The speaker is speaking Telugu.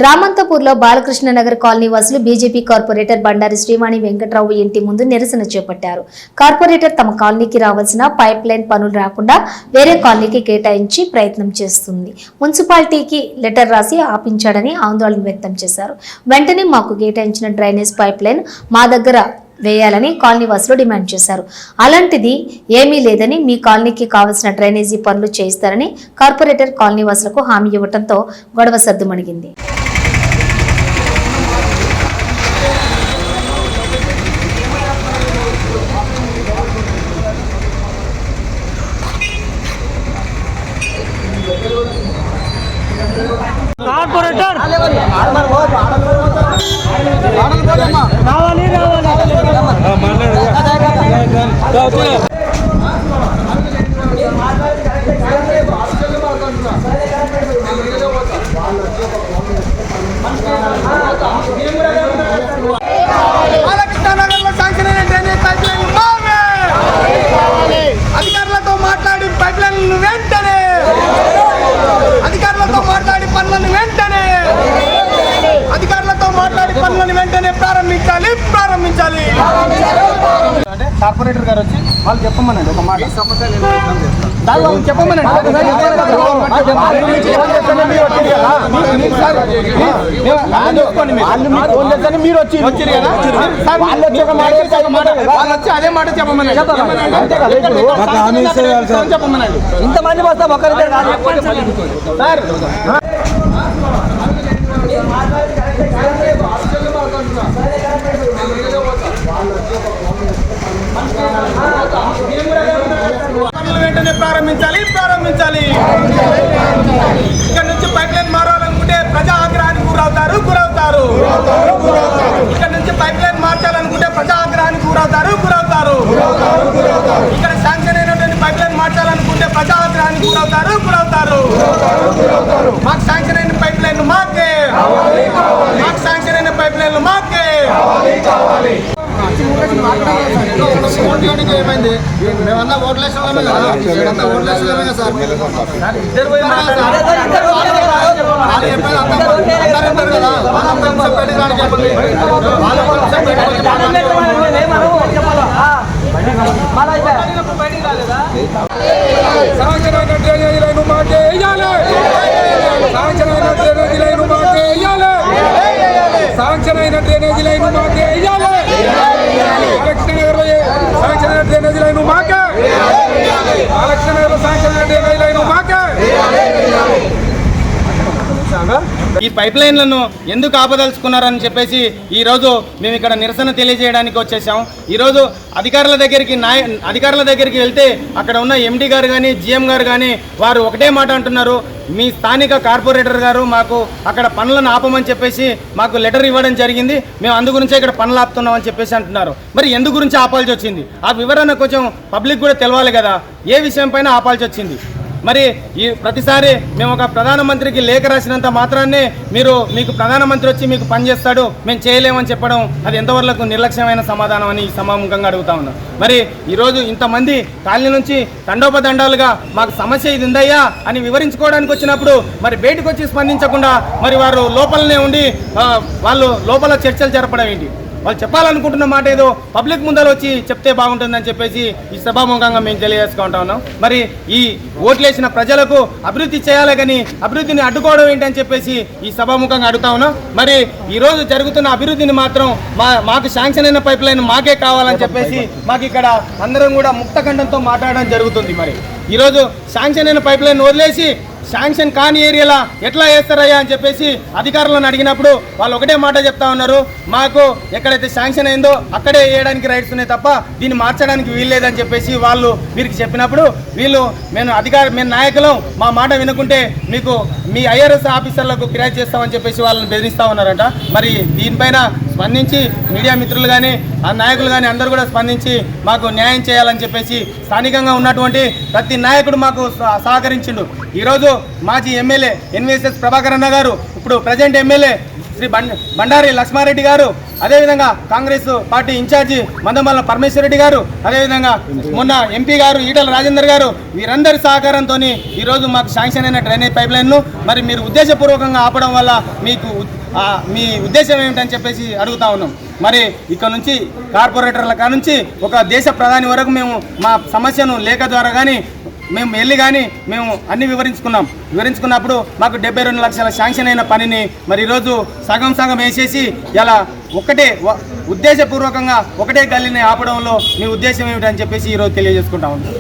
రామంతపూర్లో బాలకృష్ణ నగర్ కాలనీ వాసులు బీజేపీ కార్పొరేటర్ బండారి శ్రీవాణి వెంకట్రావు ఇంటి ముందు నిరసన చేపట్టారు. కార్పొరేటర్ తమ కాలనీకి రావాల్సిన పైప్ లైన్ పనులు రాకుండా వేరే కాలనీకి కేటాయించి ప్రయత్నం చేస్తుంది. మున్సిపాలిటీకి లెటర్ రాసి ఆపించాడని ఆందోళన వ్యక్తం చేశారు. వెంటనే మాకు కేటాయించిన డ్రైనేజ్ పైప్ లైన్ మా దగ్గర వేయాలని కాలనీ వాసులు డిమాండ్ చేశారు. అలాంటిది ఏమీ లేదని మీ కాలనీకి కావాల్సిన డ్రైనేజీ పనులు చేయిస్తారని కార్పొరేటర్ కాలనీ వాసులకు హామీ ఇవ్వడంతో గొడవ సద్దుమణిగింది. కార్పొరేటర్ అధికారులతో మాట్లాడి పైప్ లైన్లను వెంటనే అధికారులతో మాట్లాడి పనులను వెంటనే ప్రారంభించాలి. కార్పొరేటర్ గారు వచ్చి వాళ్ళు చెప్పమనండి ఒక మాట చెప్పమనండి. మీరు వచ్చి అదే మాట చెప్పమనండి. ఇంతమంది వస్తాం ఒకరి సార్ వెంటనే ప్రారంభించాలి. ఇక్కడ నుంచి పైప్ లైన్ మారాలనుకుంటే ప్రజా ఆగ్రహానికి గురవుతారు. ఇక్కడ నుంచి పైప్ లైన్ మార్చాలనుకుంటే ప్రజా ఆగ్రహానికి గురవుతారు. ఇక్కడ శాంక్షన్ అయినటువంటి పైప్ లైన్ మార్చాలనుకుంటే ప్రజా ఆగ్రహానికి గురవుతారు. మాకు శాంక్షన్ అయిన పైప్ లైన్ మాకే ఏమైంది? మేమన్నా ఓట్లేసామే కదా సార్. శాంక్షన్ అయిన డ్రైనేజీ లైన్ మాకే వేయాలి. ఈ పైప్ లైన్లను ఎందుకు ఆపదలుచుకున్నారని చెప్పేసి ఈరోజు మేము ఇక్కడ నిరసన తెలియజేయడానికి వచ్చేసాం. ఈరోజు అధికారుల దగ్గరికి వెళ్తే అక్కడ ఉన్న ఎండి గారు కానీ జిఎం గారు కానీ వారు ఒకటే మాట అంటున్నారు. మీ స్థానిక కార్పొరేటర్ గారు మాకు అక్కడ పనులను ఆపమని చెప్పేసి మాకు లెటర్ ఇవ్వడం జరిగింది. మేము అందు గురించే ఇక్కడ పనులు ఆపుతున్నామని చెప్పేసి అంటున్నారు. మరి ఎందు గురించి ఆపాల్సి వచ్చింది? ఆ వివరణ కొంచెం పబ్లిక్ కూడా తెలవాలి కదా. ఏ విషయం పైన ఆపాల్సి వచ్చింది? మరి ఈ ప్రతిసారి మేము ఒక ప్రధానమంత్రికి లేఖ రాసినంత మాత్రాన్నే మీకు ప్రధానమంత్రి వచ్చి మీకు పనిచేస్తాడు, మేము చేయలేమని చెప్పడం అది ఎంతవరకు నిర్లక్ష్యమైన సమాధానం అని ఈ సమాముఖంగా అడుగుతా ఉన్నాం. మరి ఈరోజు ఇంతమంది కాలనీ నుంచి తండోపతండాలుగా మాకు సమస్య ఇది ఉందయ్యా అని వివరించుకోవడానికి వచ్చినప్పుడు మరి బయటకు వచ్చి స్పందించకుండా మరి వారు లోపలనే ఉండి వాళ్ళు లోపల చర్చలు జరపడం ఏంటి? వాళ్ళు చెప్పాలనుకుంటున్న మాట ఏదో పబ్లిక్ ముందర వచ్చి చెప్తే బాగుంటుందని చెప్పేసి ఈ సభాముఖంగా మేము తెలియజేసుకుంటా ఉన్నాం. మరి ఈ ఓట్లేసిన ప్రజలకు అభివృద్ధి చేయాలి కానీ అభివృద్ధిని అడ్డుకోవడం ఏంటని చెప్పేసి ఈ సభాముఖంగా అడుగుతా ఉన్నాం. మరి ఈరోజు జరుగుతున్న అభివృద్ధిని మాత్రం మాకు శాంక్షన్ అయిన పైప్ లైన్ మాకే కావాలని చెప్పేసి మాకు ఇక్కడ అందరం కూడా ముక్తఖండంతో మాట్లాడడం జరుగుతుంది. మరి ఈరోజు శాంక్షన్ అయిన పైప్ లైన్ వదిలేసి శాంక్షన్ కాని ఏరియాలో ఎట్లా వేస్తారయ్యా అని చెప్పేసి అధికారులను అడిగినప్పుడు వాళ్ళు ఒకటే మాట చెప్తా ఉన్నారు. మాకు ఎక్కడైతే శాంక్షన్ అయిందో అక్కడే వేయడానికి రైట్స్ ఉన్నాయి తప్ప దీన్ని మార్చడానికి వీల్లేదని చెప్పేసి వాళ్ళు వీరికి చెప్పినప్పుడు మేము నాయకులం మా మాట వినుకుంటే మీకు మీ ఐఆర్ఎస్ ఆఫీసర్లకు కిరాయి చేస్తామని చెప్పేసి వాళ్ళని బెదిరిస్తూ ఉన్నారంట. మరి దీనిపైన స్పందించి మీడియా మిత్రులు కానీ ఆ నాయకులు కానీ అందరూ కూడా స్పందించి మాకు న్యాయం చేయాలని చెప్పేసి స్థానికంగా ఉన్నటువంటి ప్రతి నాయకుడు మాకు సహకరించిండు. ఈరోజు మాజీ ఎమ్మెల్యే ఎన్విఎస్ఎస్ ప్రభాకర్ అన్న గారు, ఇప్పుడు ప్రజెంట్ ఎమ్మెల్యే శ్రీ బండారి లక్ష్మారెడ్డి గారు, అదేవిధంగా కాంగ్రెస్ పార్టీ ఇన్ఛార్జి మందమల్ల పరమేశ్వర రెడ్డి గారు, అదేవిధంగా మొన్న ఎంపీ గారు ఈటల రాజేందర్ గారు, వీరందరి సహకారంతో ఈరోజు మాకు శాంక్షన్ అయిన డ్రైనేజ్ పైప్ లైన్ను మరి మీరు ఉద్దేశపూర్వకంగా ఆపడం వల్ల మీకు మీ ఉద్దేశం ఏమిటని చెప్పేసి అడుగుతా ఉన్నాం. మరి ఇక్కడ నుంచి కార్పొరేటర్ల కానుంచి ఒక దేశ ప్రధాని వరకు మేము మా సమస్యను లేఖ ద్వారా కానీ మేము వెళ్ళి కానీ మేము అన్ని వివరించుకున్నప్పుడు మాకు 72 లక్షల శాంక్షన్ అయిన పనిని మరి ఈరోజు సగం వేసేసి ఇలా ఉద్దేశపూర్వకంగా ఒకటే గల్లీని ఆపడంలో మీ ఉద్దేశం ఏమిటని చెప్పేసి ఈరోజు తెలియజేసుకుంటా ఉన్నాం.